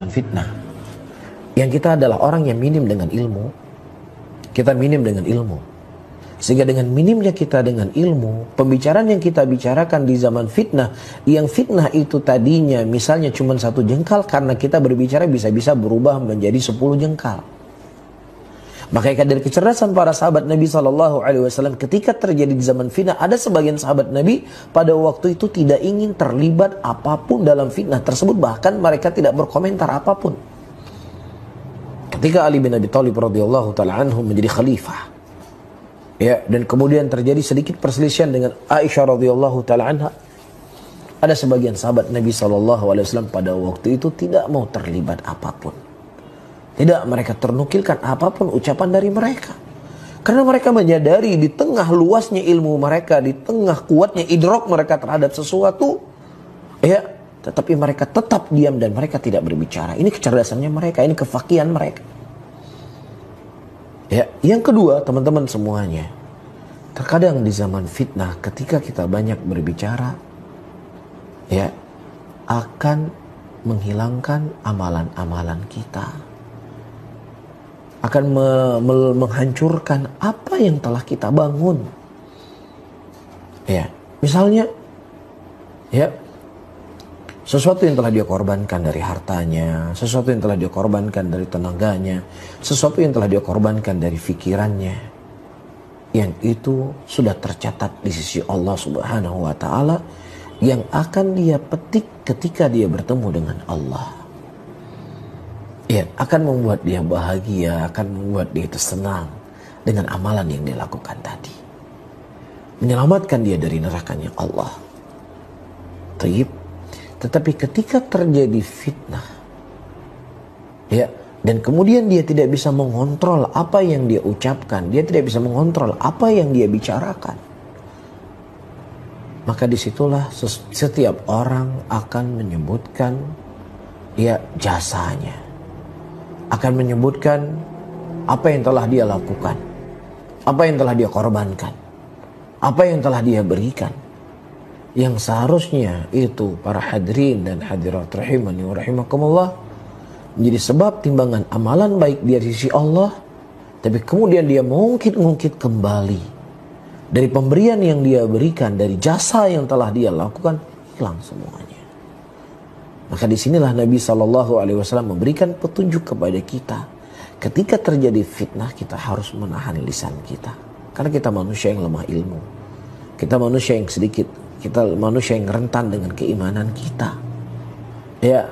fitnah. Yang kita adalah orang yang minim dengan ilmu. Kita minim dengan ilmu. Sehingga dengan minimnya kita dengan ilmu, pembicaraan yang kita bicarakan di zaman fitnah, yang fitnah itu tadinya misalnya cuma 1 jengkal, karena kita berbicara bisa-bisa berubah menjadi 10 jengkal. Makanya dari kecerdasan para sahabat Nabi SAW, ketika terjadi di zaman fitnah, ada sebagian sahabat Nabi pada waktu itu tidak ingin terlibat apapun dalam fitnah tersebut, bahkan mereka tidak berkomentar apapun. Ketika Ali bin Abi Thalib radhiyallahu taala anhu menjadi khalifah, ya, dan kemudian terjadi sedikit perselisihan dengan Aisyah radhiyallahu taala anha, ada sebagian sahabat Nabi SAW pada waktu itu tidak mau terlibat apapun. Tidak mereka ternukilkan apapun ucapan dari mereka. Karena mereka menyadari di tengah luasnya ilmu mereka, di tengah kuatnya idrok mereka terhadap sesuatu, ya, tetapi mereka tetap diam dan mereka tidak berbicara. Ini kecerdasannya mereka, ini kefakihan mereka. Ya, yang kedua, teman-teman semuanya, terkadang di zaman fitnah ketika kita banyak berbicara, ya, akan menghilangkan amalan-amalan kita. Akan menghancurkan apa yang telah kita bangun. Ya, misalnya, ya, sesuatu yang telah dia korbankan dari hartanya, sesuatu yang telah dia korbankan dari tenaganya, sesuatu yang telah dia korbankan dari pikirannya, yang itu sudah tercatat di sisi Allah Subhanahu wa taala, yang akan dia petik ketika dia bertemu dengan Allah. Ya, akan membuat dia bahagia, akan membuat dia senang dengan amalan yang dia lakukan tadi. Menyelamatkan dia dari nerakanya Allah. Taib. Tetapi ketika terjadi fitnah, ya, dan kemudian dia tidak bisa mengontrol apa yang dia ucapkan, dia tidak bisa mengontrol apa yang dia bicarakan, maka disitulah setiap orang akan menyebutkan, ya, jasanya, akan menyebutkan apa yang telah dia lakukan, apa yang telah dia korbankan, apa yang telah dia berikan, yang seharusnya itu para hadirin dan hadirat rahimani wa rahimakumullah menjadi sebab timbangan amalan baik di sisi Allah, tapi kemudian dia mengungkit-ungkit kembali dari pemberian yang dia berikan, dari jasa yang telah dia lakukan, hilang semuanya. Maka disinilah Nabi SAW memberikan petunjuk kepada kita. Ketika terjadi fitnah, kita harus menahan lisan kita. Karena kita manusia yang lemah ilmu. Kita manusia yang sedikit. Kita manusia yang rentan dengan keimanan kita. Ya,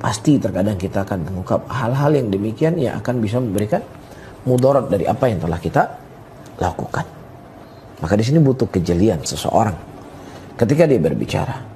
pasti terkadang kita akan mengungkap hal-hal yang demikian yang akan bisa memberikan mudarat dari apa yang telah kita lakukan. Maka di sini butuh kejelian seseorang ketika dia berbicara.